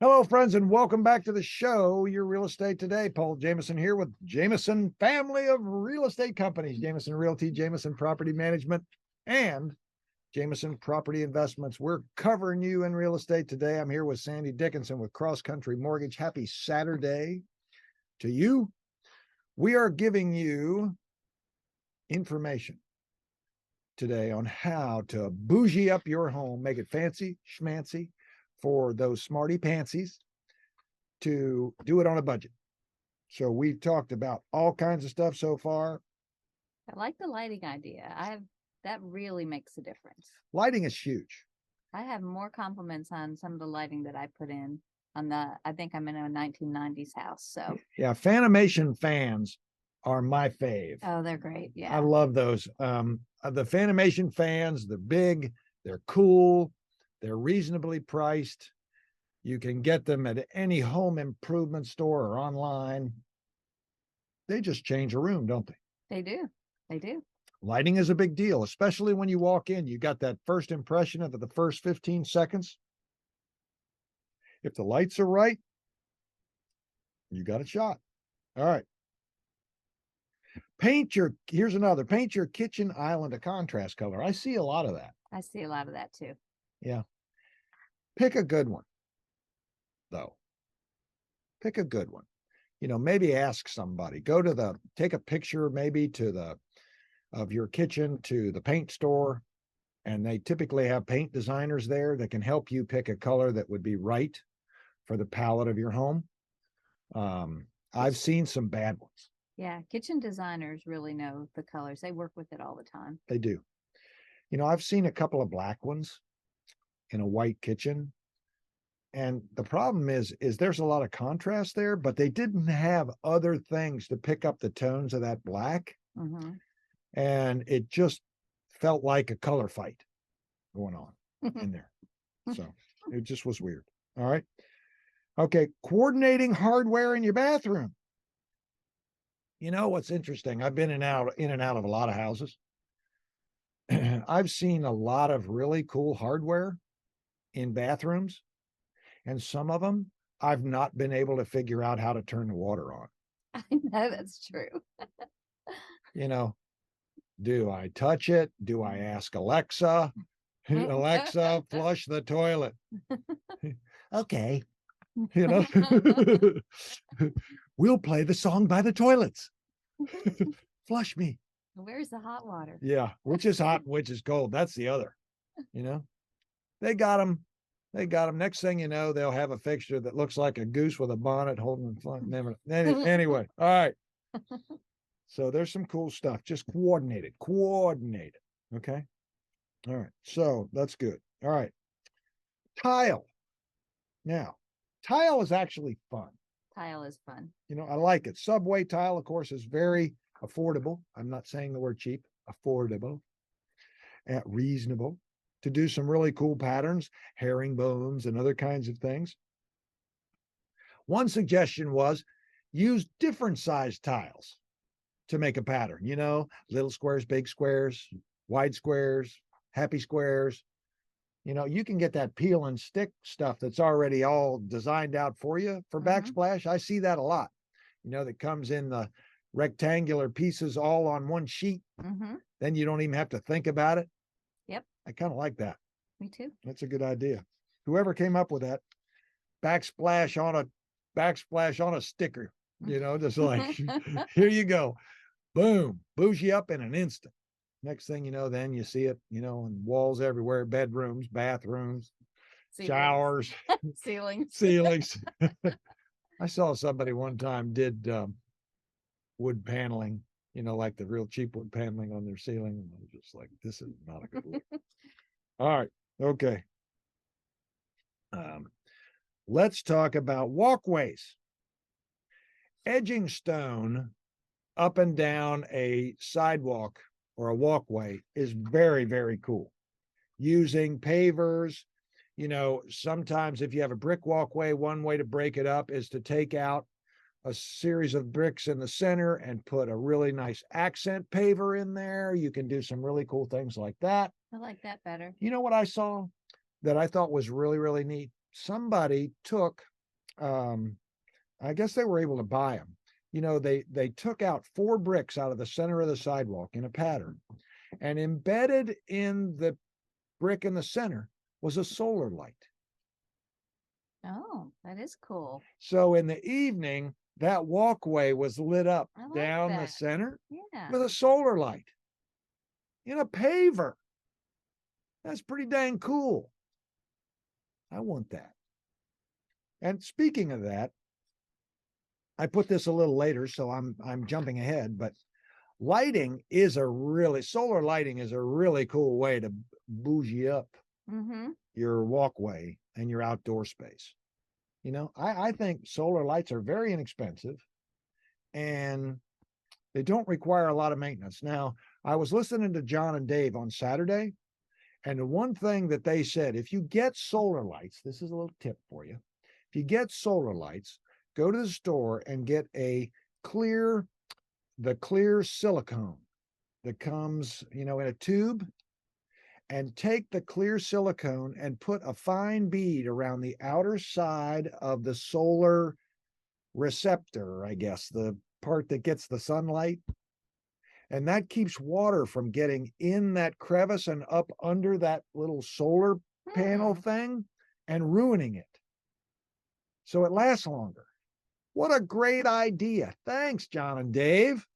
Hello, friends, and welcome back to the show, Your Real Estate Today. Paul Jameson here with Jameson Family of Real Estate Companies, Jameson Realty, Jameson Property Management, and Jameson Property Investments. We're covering you in real estate today. I'm here with Sandy Dickinson with Cross Country Mortgage. Happy Saturday to you. We are giving you information today on how to bougie up your home, make it fancy, schmancy, for those smarty pantsies to do it on a budget. So we've talked about all kinds of stuff so far. I like the lighting idea. That really makes a difference. Lighting is huge. I have more compliments on some of the lighting that I put in on I think I'm in a 1990s house. So yeah, Fanimation fans are my fave. Oh, they're great. Yeah. I love those. The Fanimation fans, they're big, they're cool, they're reasonably priced. You can get them at any home improvement store or online. They just change a room, don't they? They do. They do. Lighting is a big deal, especially when you walk in. You got that first impression of the first 15 seconds. If the lights are right, you got a shot. All right. Paint your kitchen island a contrast color. I see a lot of that. I see a lot of that too. Yeah. Pick a good one, though. Pick a good one. Maybe ask somebody. Take a picture maybe of your kitchen to the paint store, and they typically have paint designers there that can help you pick a color that would be right for the palette of your home. I've seen some bad ones. Yeah, kitchen designers really know the colors. They work with it all the time. They do. I've seen a couple of black ones in a white kitchen. And the problem is there's a lot of contrast there, but they didn't have other things to pick up the tones of that black. Mm-hmm. And it just felt like a color fight going on in there. So it just was weird. All right. Okay. Coordinating hardware in your bathroom. What's interesting? I've been in and out of a lot of houses. I've seen a lot of really cool hardware in bathrooms, and some of them I've not been able to figure out how to turn the water on. I know that's true. Do I touch it? Do I ask Alexa? Alexa, flush the toilet. Okay. We'll play the song by the toilets. Flush me. Where's the hot water? Yeah, which is hot, which is cold. That's the other. They got them. Next thing you know, they'll have a fixture that looks like a goose with a bonnet holding the anyway. All right. So there's some cool stuff. Just coordinate it. Okay. All right. So that's good. All right. Tile. Now, tile is actually fun. Tile is fun. I like it. Subway tile, of course, is very affordable. I'm not saying the word cheap. Affordable. Reasonable. To do some really cool patterns, herringbones and other kinds of things. One suggestion was use different size tiles to make a pattern. Little squares, big squares, wide squares, happy squares. You can get that peel and stick stuff that's already all designed out for you for backsplash. I see that a lot, that comes in the rectangular pieces all on one sheet. Mm-hmm. Then you don't even have to think about it. Yep. I kind of like that. Me too. That's a good idea. Whoever came up with that, backsplash on a sticker, just like, here you go. Boom, bougie up in an instant. Next thing you know, then you see it, in walls everywhere, bedrooms, bathrooms, showers, ceilings. I saw somebody one time did wood paneling, like the real cheap wood paneling on their ceiling. And I was just like, this is not a good look. All right. Okay. Let's talk about walkways. Edging stone up and down a sidewalk or a walkway is very, very cool. Using pavers, sometimes if you have a brick walkway, one way to break it up is to take out a series of bricks in the center and put a really nice accent paver in there. You can do some really cool things like that. I like that better. You know what I saw that I thought was really, really neat? Somebody took, I guess they were able to buy them. They took out 4 bricks out of the center of the sidewalk in a pattern, and embedded in the brick in the center was a solar light. Oh, that is cool. So in the evening, that walkway was lit up I like down the that. center Yeah. with a solar light in a paver. That's pretty dang cool. I want that. And speaking of that, I put this a little later, so I'm jumping ahead, but solar lighting is a really cool way to bougie up your walkway and your outdoor space. I think solar lights are very inexpensive and they don't require a lot of maintenance. Now, I was listening to John and Dave on Saturday, and the one thing that they said, if you get solar lights, this is a little tip for you. If you get solar lights, go to the store and get the clear silicone that comes, in a tube, and take the clear silicone and put a fine bead around the outer side of the solar receptor, I guess, the part that gets the sunlight. And that keeps water from getting in that crevice and up under that little solar panel thing and ruining it. So it lasts longer. What a great idea. Thanks, John and Dave.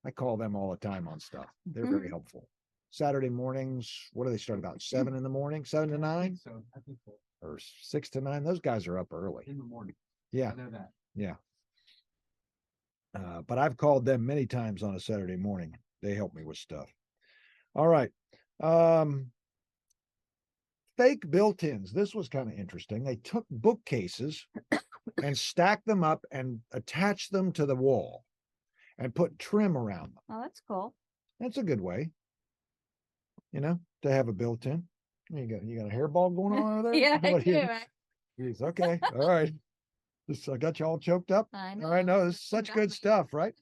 I call them all the time on stuff. They're very helpful. Saturday mornings, what do they start about? 7 in the morning, 7 to 9? I think so. Or 6 to 9. Those guys are up early. In the morning. Yeah. I know that. Yeah. But I've called them many times on a Saturday morning. They help me with stuff. All right. Fake built-ins. This was kind of interesting. They took bookcases and stacked them up and attached them to the wall and put trim around them. Oh, that's cool. That's a good way, to have a built-in. You got a hairball going on over there? Yeah, I What do. Jeez, okay. All right. I got you all choked up. I know. All right. No, this is such good stuff, right?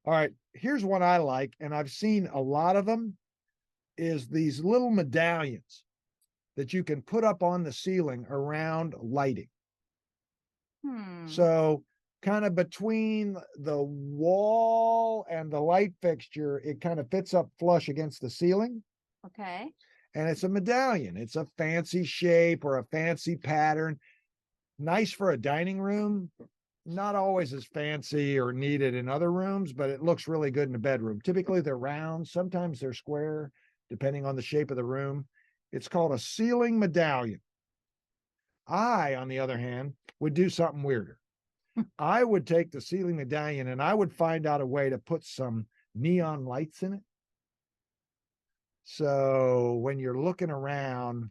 All right. Here's one I like, and I've seen a lot of them, is these little medallions that you can put up on the ceiling around lighting. So kind of between the wall and the light fixture, it kind of fits up flush against the ceiling. Okay. And it's a medallion. It's a fancy shape or a fancy pattern. Nice for a dining room. Not always as fancy or needed in other rooms, but it looks really good in a bedroom. Typically they're round. Sometimes they're square, depending on the shape of the room. It's called a ceiling medallion. I, on the other hand, would do something weirder. I would take the ceiling medallion and I would find out a way to put some neon lights in it. So when you're looking around,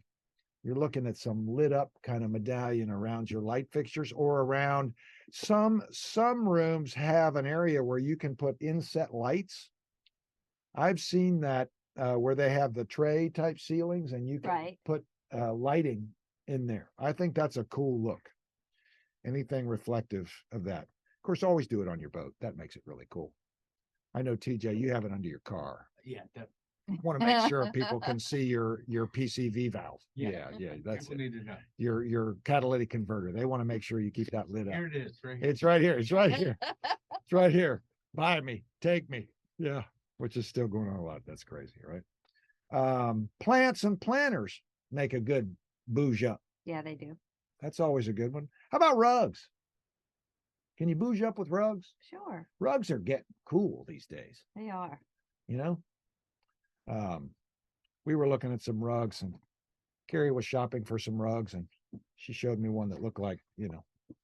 you're looking at some lit up kind of medallion around your light fixtures, or around some rooms have an area where you can put inset lights. I've seen that where they have the tray type ceilings and you can put lighting in there. I think that's a cool look. Anything reflective of that. Of course, always do it on your boat. That makes it really cool. I know, TJ, you have it under your car. Yeah, definitely. Want to make sure people can see your PCV valve. Yeah, that's People it. need to know. Your catalytic converter. They want to make sure you keep that lit up. Here it is, right here. It's right here. It's right here. It's right here. Buy me, take me. Yeah, which is still going on a lot. That's crazy, right? Plants and planters make a good bouge up. Yeah, they do. That's always a good one. How about rugs? Can you bouge up with rugs? Sure. Rugs are getting cool these days. They are. We were looking at some rugs, and Carrie was shopping for some rugs, and she showed me one that looked like,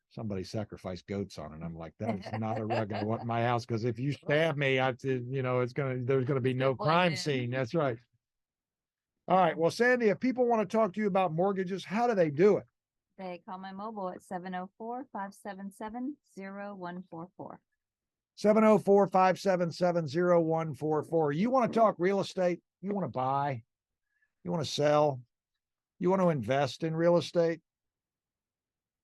somebody sacrificed goats on it. I'm like, that is not a rug I want in my house, because if you stab me, there's gonna be no crime scene. That's right. All right. Well, Sandy, if people want to talk to you about mortgages, how do they do it? They call my mobile at 704-577-0144. 704-577-0144. You want to talk real estate? You want to buy? You want to sell? You want to invest in real estate?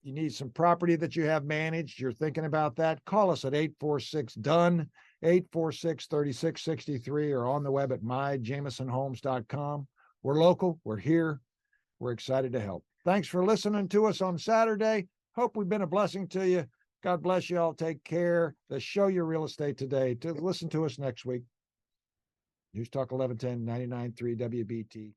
You need some property that you have managed. You're thinking about that. Call us at 846-DONE, 846-3663, or on the web at myjamesonhomes.com. We're local. We're here. We're excited to help. Thanks for listening to us on Saturday. Hope we've been a blessing to you. God bless you all. Take care. Let's show your real estate today. To listen to us next week. News Talk 1110 99.3 WBT.